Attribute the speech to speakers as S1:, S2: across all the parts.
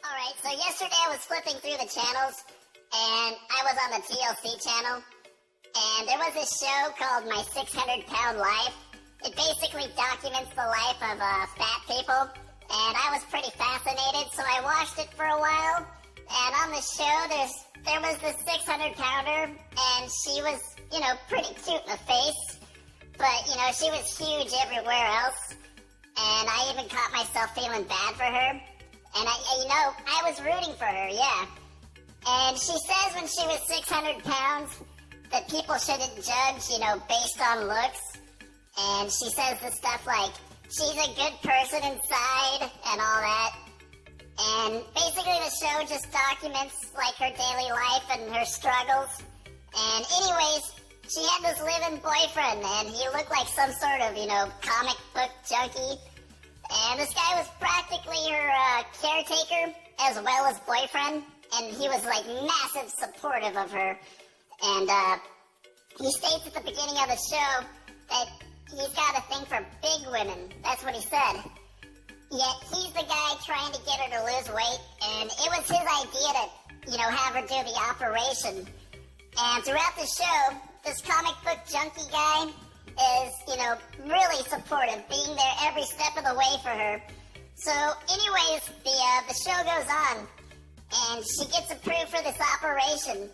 S1: Alright, so yesterday I was flipping through the channels, and I was on the TLC channel, and there was this show called My 600-Pound Life. It basically documents the life of fat people, and I was pretty fascinated, so I watched it for a while. And on the show, there was this 600-pounder, and she was, pretty cute in the face, but, she was huge everywhere else, and I even caught myself feeling bad for her. And I was rooting for her, yeah. And she says when she was 600 pounds that people shouldn't judge, based on looks. And she says the stuff like, she's a good person inside and all that. And basically the show just documents, like, her daily life and her struggles. And anyways, she had this live-in boyfriend, and he looked like some sort of, comic book junkie. And this guy was practically her caretaker as well as boyfriend, and he was like massive supportive of her. And he states at the beginning of the show that he's got a thing for big women. That's what he said. Yet he's the guy trying to get her to lose weight, and it was his idea to, have her do the operation. And throughout the show, this comic book junkie guy is, really supportive, being there every step of the way for her. So, anyways, the show goes on, and she gets approved for this operation.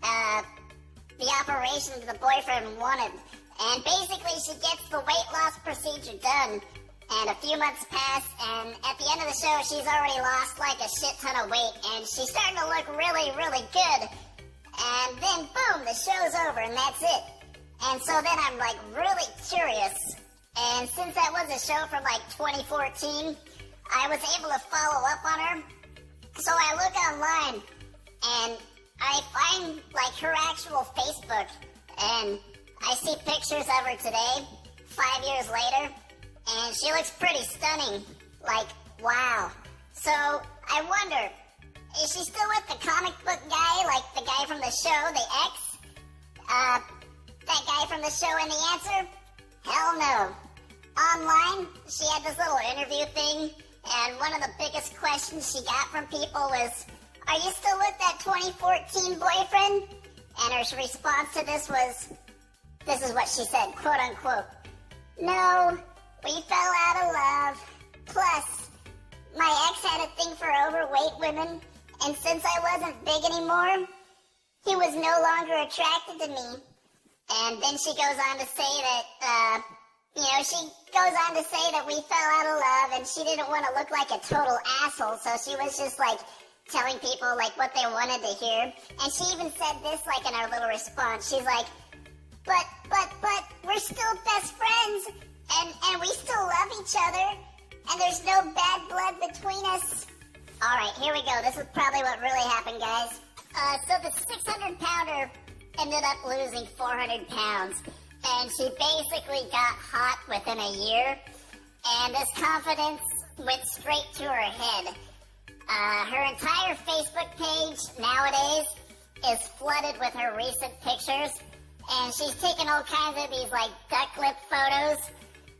S1: The operation the boyfriend wanted. And basically, she gets the weight loss procedure done, and a few months pass, and at the end of the show, she's already lost like a shit ton of weight, and she's starting to look really, really good. And then, boom, the show's over, and that's it. And so then I'm like really curious, and since that was a show from like 2014, I was able to follow up on her. So I look online, and I find like her actual Facebook, and I see pictures of her today, 5 years later, and she looks pretty stunning. Like, wow. So I wonder, is she still with the comic book guy, like the guy from the show, the X? That guy from the show and the answer? Hell no. Online, she had this little interview thing, and one of the biggest questions she got from people was, are you still with that 2014 boyfriend? And her response to this was, this is what she said, quote unquote, no, we fell out of love. Plus, my ex had a thing for overweight women, and since I wasn't big anymore, he was no longer attracted to me. And then she goes on to say that, we fell out of love, and she didn't want to look like a total asshole, so she was just, like, telling people, like, what they wanted to hear. And she even said this, like, in her little response. She's like, but, we're still best friends, and we still love each other, and there's no bad blood between us. Alright, here we go. This is probably what really happened, guys. So the 600-pounder ended up losing 400 pounds, and she basically got hot within a year, and this confidence went straight to her head. Her entire Facebook page nowadays is flooded with her recent pictures, and she's taken all kinds of these like duck lip photos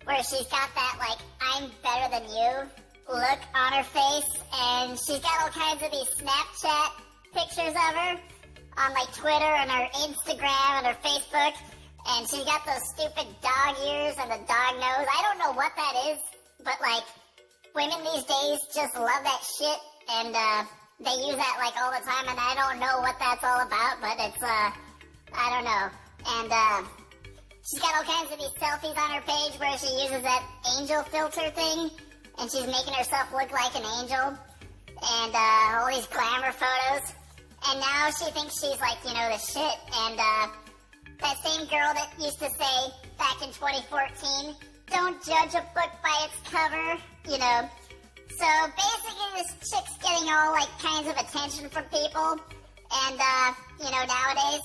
S1: where she's got that like I'm better than you look on her face, and she's got all kinds of these Snapchat pictures of her on like Twitter and her Instagram and her Facebook, and she's got those stupid dog ears and the dog nose. I don't know what that is, but like women these days just love that shit, and they use that like all the time, and I don't know what that's all about, but it's I don't know. And she's got all kinds of these selfies on her page where she uses that angel filter thing, and she's making herself look like an angel, and all these glamour photos. And now she thinks she's like, the shit. And that same girl that used to say back in 2014, don't judge a book by its cover, So basically this chick's getting all like kinds of attention from people. And, nowadays,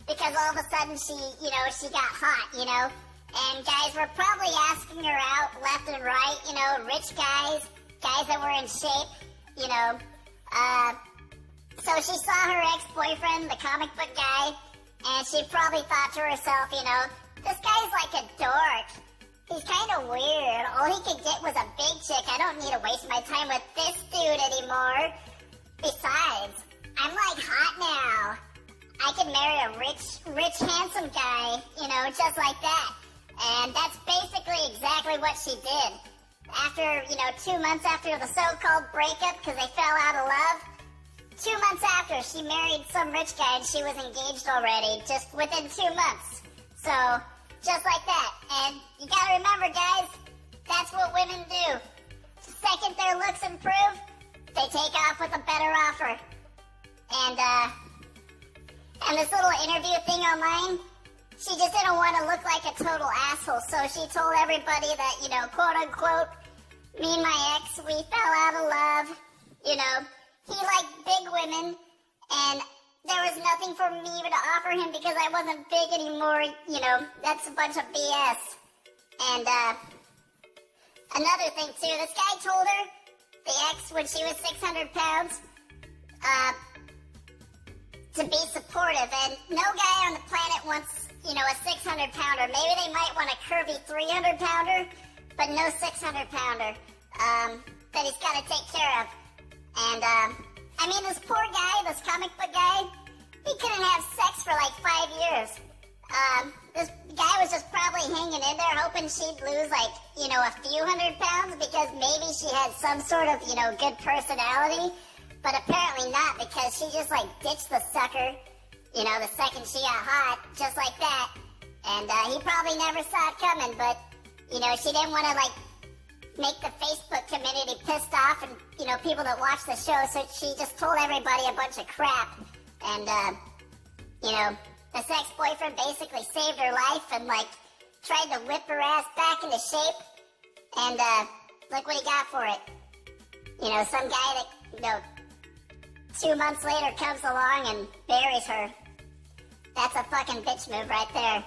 S1: because all of a sudden she got hot, And guys were probably asking her out left and right, rich guys that were in shape, So she saw her ex-boyfriend, the comic book guy, and she probably thought to herself, this guy's like a dork. He's kind of weird. All he could get was a big chick. I don't need to waste my time with this dude anymore. anymore. Besides, I'm like hot now. I could marry a rich, handsome guy, you know, just like that. And that's basically exactly what she did. After, 2 months after the so-called breakup, because they fell out of love, 2 months after, she married some rich guy and she was engaged already, just within 2 months. So, just like that. And you gotta remember, guys, that's what women do. The second their looks improve, they take off with a better offer. And this little interview thing online, she just didn't want to look like a total asshole, so she told everybody that, quote unquote, me and my ex, we fell out of love. He liked big women, and there was nothing for me to offer him because I wasn't big anymore. That's a bunch of BS. And another thing too, this guy told her, the ex, when she was 600 pounds, to be supportive, and no guy on the planet wants, a 600 pounder. Maybe they might want a curvy 300 pounder, but no 600 pounder, that he's got to take care of. And, this poor guy, this comic book guy, he couldn't have sex for like 5 years. This guy was just probably hanging in there hoping she'd lose like, a few hundred pounds because maybe she had some sort of, good personality. But apparently not, because she just like ditched the sucker, the second she got hot, just like that. And he probably never saw it coming, but, she didn't want to like make the Facebook community pissed off and, people that watch the show, so she just told everybody a bunch of crap. And, this ex-boyfriend basically saved her life and like tried to whip her ass back into shape. And, look what he got for it. Some guy that, 2 months later comes along and buries her. That's a fucking bitch move right there.